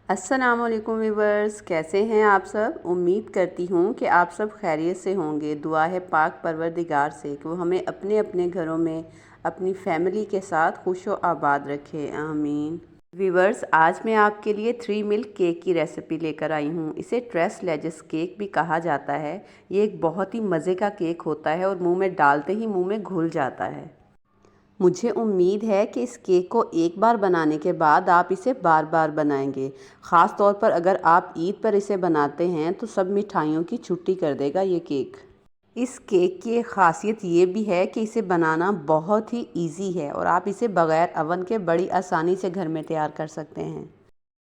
अस्सलामुअलैकुम व्यूवर्स, कैसे हैं आप सब। उम्मीद करती हूँ कि आप सब खैरियत से होंगे। दुआ है पाक परवरदिगार से कि वो हमें अपने अपने घरों में अपनी फैमिली के साथ खुश व आबाद रखे, आमीन। व्यूवर्स, आज मैं आपके लिए 3 मिल्क केक की रेसिपी लेकर आई हूँ। इसे ट्रेस लेजिस केक भी कहा जाता है। ये एक बहुत ही मज़े का केक होता है और मुंह में डालते ही मुंह में घुल जाता है। मुझे उम्मीद है कि इस केक को एक बार बनाने के बाद आप इसे बार बार बनाएंगे। ख़ास तौर पर अगर आप ईद पर इसे बनाते हैं तो सब मिठाइयों की छुट्टी कर देगा ये केक। इस केक की एक ख़ासियत ये भी है कि इसे बनाना बहुत ही इजी है और आप इसे बग़ैर अवन के बड़ी आसानी से घर में तैयार कर सकते हैं।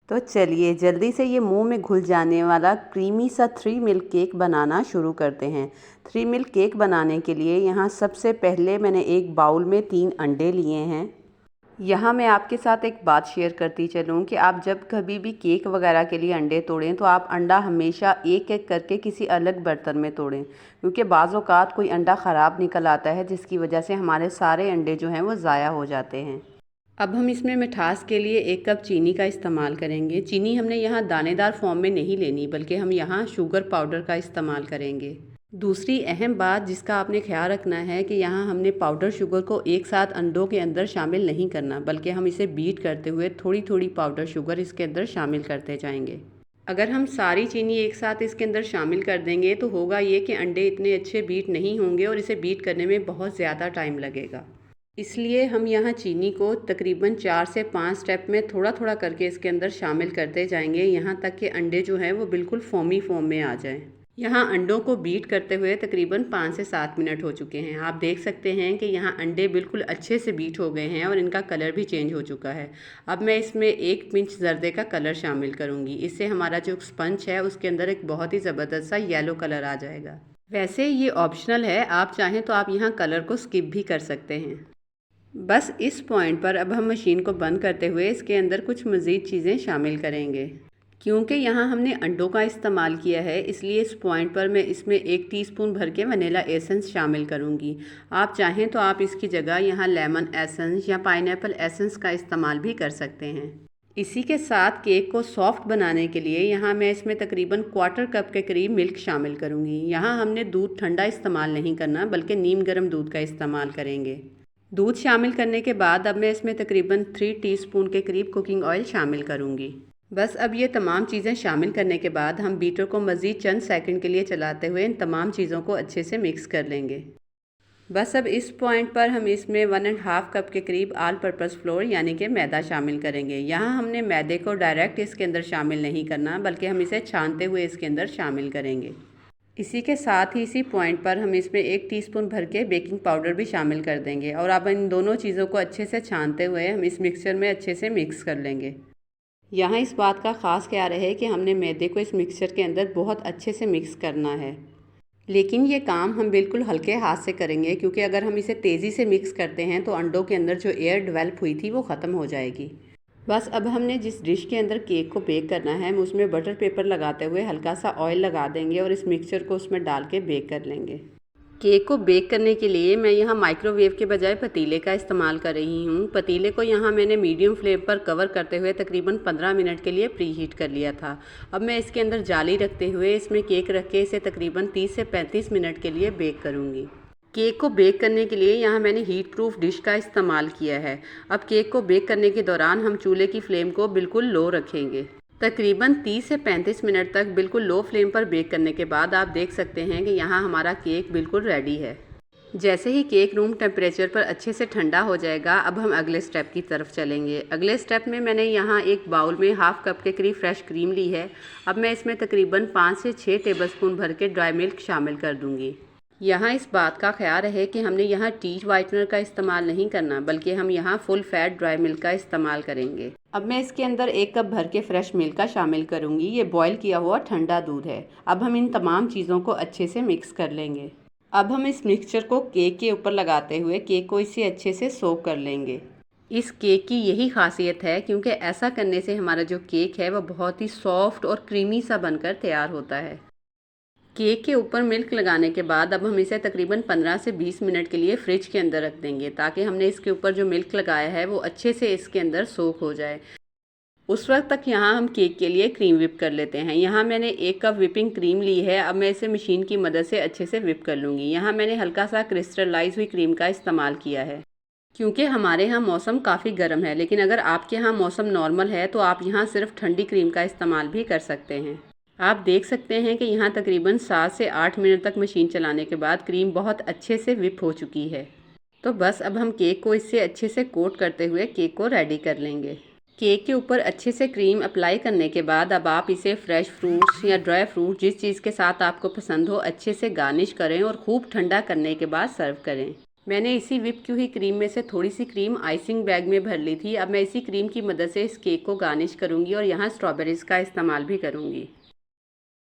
तो चलिए जल्दी से ये मुंह में घुल जाने वाला क्रीमी सा 3 मिल्क केक बनाना शुरू करते हैं। 3 मिल्क केक बनाने के लिए यहाँ सबसे पहले मैंने एक बाउल में 3 अंडे लिए हैं। यहाँ मैं आपके साथ एक बात शेयर करती चलूँ कि आप जब कभी भी केक वगैरह के लिए अंडे तोड़ें तो आप अंडा हमेशा एक एक करके किसी अलग बर्तन में तोड़ें, क्योंकि बाज़ औक़ात कोई अंडा ख़राब निकल आता है जिसकी वजह से हमारे सारे अंडे जो हैं वो ज़ाया हो जाते हैं। अब हम इसमें मिठास के लिए 1 कप चीनी का इस्तेमाल करेंगे। चीनी हमने यहाँ दानेदार फॉर्म में नहीं लेनी, बल्कि हम यहाँ शुगर पाउडर का इस्तेमाल करेंगे। दूसरी अहम बात जिसका आपने ख्याल रखना है कि यहाँ हमने पाउडर शुगर को एक साथ अंडों के अंदर शामिल नहीं करना, बल्कि हम इसे बीट करते हुए थोड़ी थोड़ी पाउडर शुगर इसके अंदर शामिल करते जाएंगे। अगर हम सारी चीनी एक साथ इसके अंदर शामिल कर देंगे तो होगा ये कि अंडे इतने अच्छे बीट नहीं होंगे और इसे बीट करने में बहुत ज़्यादा टाइम लगेगा। इसलिए हम यहाँ चीनी को तकरीबन 4 से 5 स्टेप में थोड़ा थोड़ा करके इसके अंदर शामिल करते जाएंगे, यहाँ तक कि अंडे जो हैं वो बिल्कुल फोमी फॉर्म में आ जाएं। यहाँ अंडों को बीट करते हुए तकरीबन 5 से 7 मिनट हो चुके हैं। आप देख सकते हैं कि यहाँ अंडे बिल्कुल अच्छे से बीट हो गए हैं और इनका कलर भी चेंज हो चुका है। अब मैं इसमें 1 पिंच जर्दे का कलर शामिल करूँगी। इससे हमारा जो स्पंज है उसके अंदर एक बहुत ही ज़बरदस्त सा येलो कलर आ जाएगा। वैसे ये ऑप्शनल है, आप चाहें तो आप यहाँ कलर को स्किप भी कर सकते हैं। बस इस पॉइंट पर अब हम मशीन को बंद करते हुए इसके अंदर कुछ मज़ीद चीज़ें शामिल करेंगे। क्योंकि यहाँ हमने अंडों का इस्तेमाल किया है, इसलिए इस पॉइंट पर मैं इसमें 1 टीस्पून भर के वनीला एसेंस शामिल करूँगी। आप चाहें तो आप इसकी जगह यहाँ लेमन एसेंस या पाइनएप्पल एसेंस का इस्तेमाल भी कर सकते हैं। इसी के साथ केक को सॉफ्ट बनाने के लिए यहाँ मैं इसमें तकरीबन 1/4 कप के करीब मिल्क शामिल करूँगी। यहाँ हमने दूध ठंडा इस्तेमाल नहीं करना, बल्कि नीम गर्म दूध का इस्तेमाल करेंगे। दूध शामिल करने के बाद अब मैं इसमें तकरीबन 3 टीस्पून के करीब कुकिंग ऑयल शामिल करूँगी। बस अब ये तमाम चीज़ें शामिल करने के बाद हम बीटर को मज़ीद चंद सेकंड के लिए चलाते हुए इन तमाम चीज़ों को अच्छे से मिक्स कर लेंगे। बस अब इस पॉइंट पर हम इसमें 1.5 कप के करीब ऑल पर्पज़ फ्लोर यानी कि मैदा शामिल करेंगे। यहाँ हमने मैदे को डायरेक्ट इसके अंदर शामिल नहीं करना, बल्कि हम इसे छानते हुए इसके अंदर शामिल करेंगे। इसी के साथ ही इसी पॉइंट पर हम इसमें 1 टीस्पून भर के बेकिंग पाउडर भी शामिल कर देंगे और अब इन दोनों चीज़ों को अच्छे से छानते हुए हम इस मिक्सचर में अच्छे से मिक्स कर लेंगे। यहाँ इस बात का ख़ास ख्याल है कि हमने मैदे को इस मिक्सचर के अंदर बहुत अच्छे से मिक्स करना है, लेकिन ये काम हम बिल्कुल हल्के हाथ से करेंगे, क्योंकि अगर हम इसे तेज़ी से मिक्स करते हैं तो अंडों के अंदर जो एयर डेवलप हुई थी वो ख़त्म हो जाएगी। बस अब हमने जिस डिश के अंदर केक को बेक करना है, हम उसमें बटर पेपर लगाते हुए हल्का सा ऑयल लगा देंगे और इस मिक्सचर को उसमें डाल के बेक कर लेंगे। केक को बेक करने के लिए मैं यहाँ माइक्रोवेव के बजाय पतीले का इस्तेमाल कर रही हूँ। पतीले को यहाँ मैंने मीडियम फ्लेम पर कवर करते हुए तकरीबन 15 मिनट के लिए प्री हीट कर लिया था। अब मैं इसके अंदर जाली रखते हुए इसमें केक रख के इसे तकरीबन 30 से 35 मिनट के लिए बेक करूँगी। केक को बेक करने के लिए यहाँ मैंने हीट प्रूफ डिश का इस्तेमाल किया है। अब केक को बेक करने के दौरान हम चूल्हे की फ्लेम को बिल्कुल लो रखेंगे। तकरीबन 30 से 35 मिनट तक बिल्कुल लो फ्लेम पर बेक करने के बाद आप देख सकते हैं कि यहाँ हमारा केक बिल्कुल रेडी है। जैसे ही केक रूम टेम्परेचर पर अच्छे से ठंडा हो जाएगा, अब हम अगले स्टेप की तरफ चलेंगे। अगले स्टेप में मैंने यहाँ एक बाउल में 1/2 कप के करीब फ्रेश क्रीम ली है। अब मैं इसमें तकरीबन 5 से 6 टेबलस्पून भर के ड्राई मिल्क शामिल कर दूँगी। यहाँ इस बात का ख्याल रहे कि हमने यहाँ टी वाइटनर का इस्तेमाल नहीं करना, बल्कि हम यहाँ फुल फैट ड्राई मिल्क का इस्तेमाल करेंगे। अब मैं इसके अंदर 1 कप भर के फ्रेश मिल्क का शामिल करूँगी। ये बॉईल किया हुआ ठंडा दूध है। अब हम इन तमाम चीज़ों को अच्छे से मिक्स कर लेंगे। अब हम इस मिक्सचर को केक के ऊपर लगाते हुए केक को इसे अच्छे से सोक कर लेंगे। इस केक की यही खासियत है, क्योंकि ऐसा करने से हमारा जो केक है वह बहुत ही सॉफ्ट और क्रीमी सा बनकर तैयार होता है। केक के ऊपर मिल्क लगाने के बाद अब हम इसे तकरीबन 15 से 20 मिनट के लिए फ्रिज के अंदर रख देंगे, ताकि हमने इसके ऊपर जो मिल्क लगाया है वो अच्छे से इसके अंदर सोख हो जाए। उस वक्त तक यहाँ हम केक के लिए क्रीम विप कर लेते हैं। यहाँ मैंने 1 कप विपिंग क्रीम ली है। अब मैं इसे मशीन की मदद से अच्छे से विप कर लूँगी। यहाँ मैंने हल्का सा क्रिस्टलाइज हुई क्रीम का इस्तेमाल किया है, क्योंकि हमारे यहाँ मौसम काफ़ी गर्म है। लेकिन अगर आपके यहाँ मौसम नॉर्मल है तो आप यहाँ सिर्फ ठंडी क्रीम का इस्तेमाल भी कर सकते हैं। आप देख सकते हैं कि यहाँ तकरीबन 7 से 8 मिनट तक मशीन चलाने के बाद क्रीम बहुत अच्छे से विप हो चुकी है। तो बस अब हम केक को इससे अच्छे से कोट करते हुए केक को रेडी कर लेंगे। केक के ऊपर अच्छे से क्रीम अप्लाई करने के बाद अब आप इसे फ्रेश फ्रूट्स या ड्राई फ्रूट जिस चीज़ के साथ आपको पसंद हो अच्छे से गार्निश करें और खूब ठंडा करने के बाद सर्व करें। मैंने इसी विप की हुई क्रीम में से थोड़ी सी क्रीम आइसिंग बैग में भर ली थी। अब मैं इसी क्रीम की मदद से इस केक को गार्निश करूँगी और यहाँ स्ट्रॉबेरीज़ का इस्तेमाल भी करूँगी,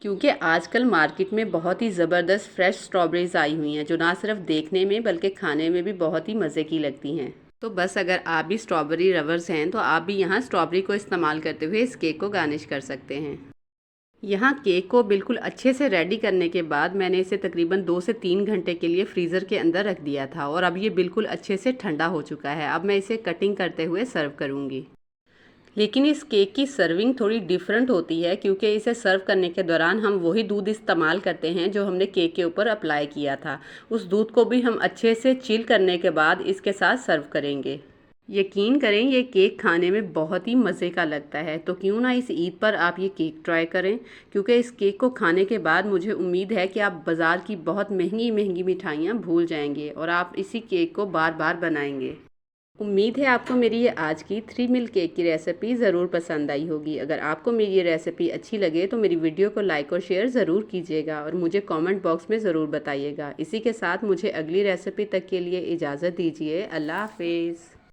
क्योंकि आजकल मार्केट में बहुत ही ज़बरदस्त फ्रेश स्ट्रॉबेरीज़ आई हुई हैं जो ना सिर्फ देखने में बल्कि खाने में भी बहुत ही मज़े की लगती हैं। तो बस अगर आप भी स्ट्रॉबेरी लवर्स हैं तो आप भी यहाँ स्ट्रॉबेरी को इस्तेमाल करते हुए इस केक को गार्निश कर सकते हैं। यहाँ केक को बिल्कुल अच्छे से रेडी करने के बाद मैंने इसे तकरीबन 2 से 3 घंटे के लिए फ्रीज़र के अंदर रख दिया था और अब ये बिल्कुल अच्छे से ठंडा हो चुका है। अब मैं इसे कटिंग करते हुए सर्व करूँगी। लेकिन इस केक की सर्विंग थोड़ी डिफरेंट होती है, क्योंकि इसे सर्व करने के दौरान हम वही दूध इस्तेमाल करते हैं जो हमने केक के ऊपर अप्लाई किया था। उस दूध को भी हम अच्छे से चिल करने के बाद इसके साथ सर्व करेंगे। यकीन करें ये केक खाने में बहुत ही मज़े का लगता है। तो क्यों ना इस ईद पर आप ये केक ट्राई करें, क्योंकि इस केक को खाने के बाद मुझे उम्मीद है कि आप बाज़ार की बहुत महंगी महंगी मिठाइयाँ भूल जाएंगे और आप इसी केक को बार बार बनाएंगे। उम्मीद है आपको मेरी ये आज की 3 मिल केक की रेसिपी ज़रूर पसंद आई होगी। अगर आपको मेरी ये रेसिपी अच्छी लगे तो मेरी वीडियो को लाइक और शेयर ज़रूर कीजिएगा और मुझे कमेंट बॉक्स में ज़रूर बताइएगा। इसी के साथ मुझे अगली रेसिपी तक के लिए इजाज़त दीजिए। अल्लाह हाफिज़।